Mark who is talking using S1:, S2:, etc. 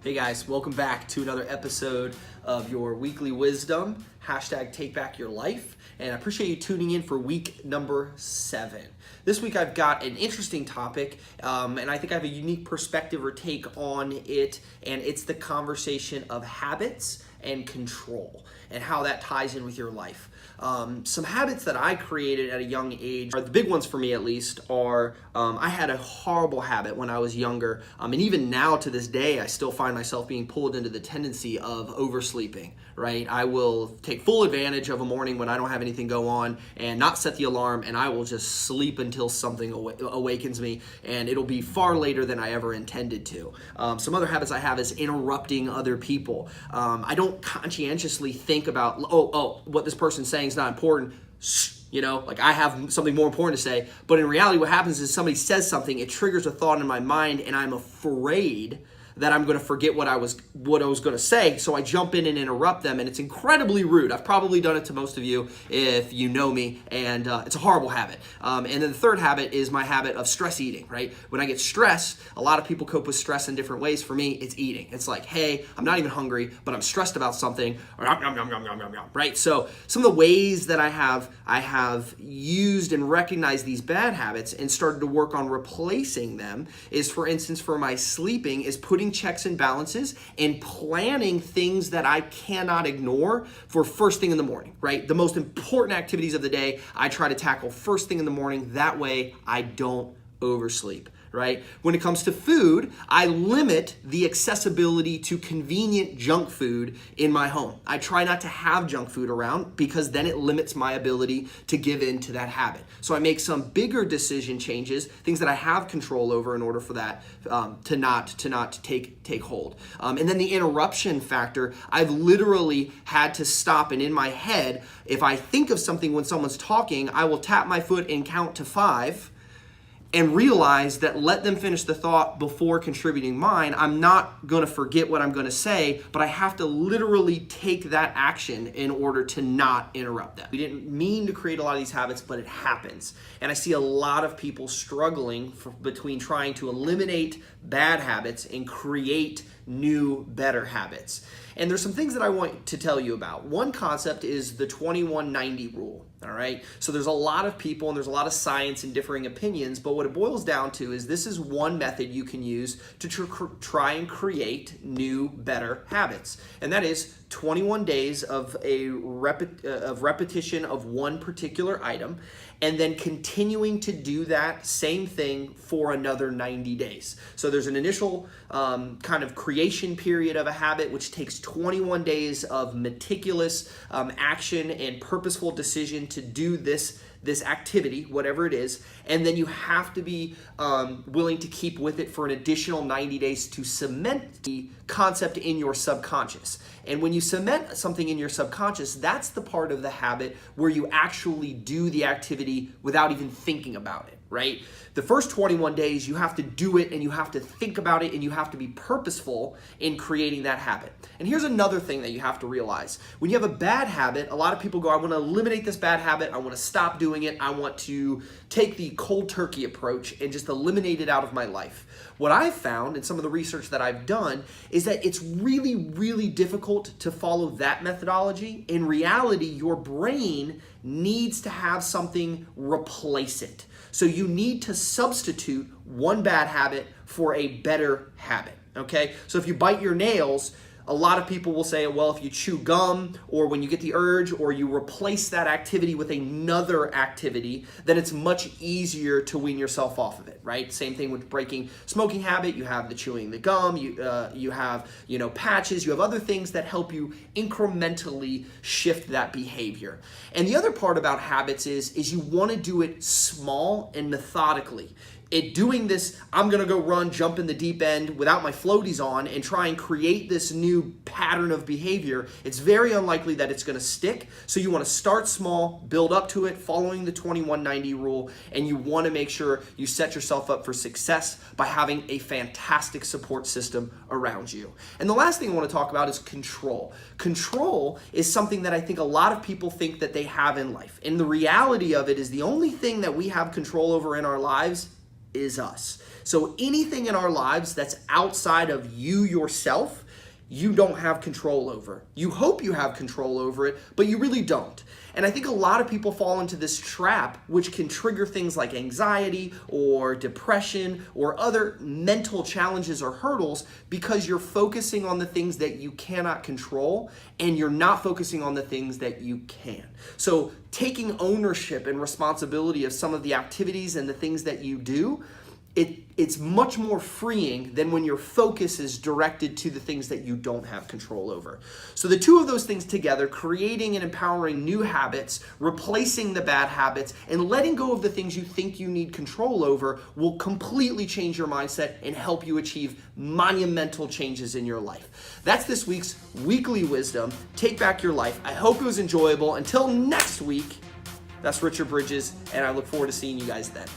S1: Hey guys, welcome back to another episode of your weekly wisdom, hashtag take back your life. And I appreciate you tuning in for week number 7. This week I've got an interesting topic, and I think I have a unique perspective or take on it, and it's the conversation of habits and control and how that ties in with your life. Some habits that I created at a young age, or the big ones for me at least, are I had a horrible habit when I was younger, and even now to this day I still find myself being pulled into the tendency of oversleeping, right? I will take full advantage of a morning when I don't have anything go on and not set the alarm, and I will just sleep until something awakens me, and it'll be far later than I ever intended to. Some other habits I have is interrupting other people. I don't conscientiously think about, what this person's saying is not important. You know, like I have something more important to say. But in reality, what happens is somebody says something, it triggers a thought in my mind, and I'm afraid that I'm going to forget what I was going to say, so I jump in and interrupt them, and it's incredibly rude. I've probably done it to most of you if you know me, and it's a horrible habit. And then the third habit is my habit of stress eating, right? When I get stressed, a lot of people cope with stress in different ways. For me, it's eating. It's like, hey, I'm not even hungry, but I'm stressed about something, or right? So some of the ways that I have used and recognized these bad habits and started to work on replacing them is, for instance, for my sleeping, is putting checks and balances and planning things that I cannot ignore for first thing in the morning, right? The most important activities of the day, I try to tackle first thing in the morning. That way I don't oversleep, right? When it comes to food, I limit the accessibility to convenient junk food in my home. I try not to have junk food around because then it limits my ability to give in to that habit. So I make some bigger decision changes, things that I have control over in order for that to not take hold. And then the interruption factor, I've literally had to stop, and in my head, if I think of something when someone's talking, I will tap my foot and count to 5 and realize that let them finish the thought before contributing mine. I'm not going to forget what I'm going to say, but I have to literally take that action in order to not interrupt them. We didn't mean to create a lot of these habits, but it happens. And I see a lot of people struggling between trying to eliminate bad habits and create new, better habits. And there's some things that I want to tell you about. One concept is the 21-90 rule, all right? So there's a lot of people and there's a lot of science and differing opinions, but what it boils down to is this is one method you can use to try and create new, better habits. And that is 21 days of repetition of one particular item, and then continuing to do that same thing for another 90 days. So there's an initial kind of creation period of a habit, which takes 21 days of meticulous action and purposeful decision to do this activity, whatever it is, and then you have to be willing to keep with it for an additional 90 days to cement the concept in your subconscious. And when you cement something in your subconscious, that's the part of the habit where you actually do the activity without even thinking about it, right? The first 21 days, you have to do it and you have to think about it and you have to be purposeful in creating that habit. And here's another thing that you have to realize. When you have a bad habit, a lot of people go, I want to eliminate this bad habit. I want to stop doing it. I want to take the cold turkey approach and just eliminate it out of my life. What I've found in some of the research that I've done is that it's really, really difficult to follow that methodology. In reality, your brain needs to have something replace it. So you need to substitute one bad habit for a better habit, okay? So if you bite your nails, a lot of people will say, well, if you chew gum or when you get the urge or you replace that activity with another activity, then it's much easier to wean yourself off of it, right? Same thing with breaking smoking habit. You have the chewing the gum, you have, patches, you have other things that help you incrementally shift that behavior. And the other part about habits is you want to do it small and methodically. Doing this, I'm going to go run, jump in the deep end without my floaties on and try and create this new pattern of behavior. It's very unlikely that it's going to stick. So you want to start small, build up to it, following the 21-90 rule, and you want to make sure you set yourself up for success by having a fantastic support system around you. And the last thing I want to talk about is control. Control is something that I think a lot of people think that they have in life. And the reality of it is the only thing that we have control over in our lives is us. So anything in our lives that's outside of you yourself, you don't have control over. You hope you have control over it, but you really don't. And I think a lot of people fall into this trap, which can trigger things like anxiety or depression or other mental challenges or hurdles because you're focusing on the things that you cannot control and you're not focusing on the things that you can. So taking ownership and responsibility of some of the activities and the things that you do, it's much more freeing than when your focus is directed to the things that you don't have control over. So the two of those things together, creating and empowering new habits, replacing the bad habits, and letting go of the things you think you need control over will completely change your mindset and help you achieve monumental changes in your life. That's this week's Weekly Wisdom. Take back your life. I hope it was enjoyable. Until next week, that's Richard Bridges, and I look forward to seeing you guys then.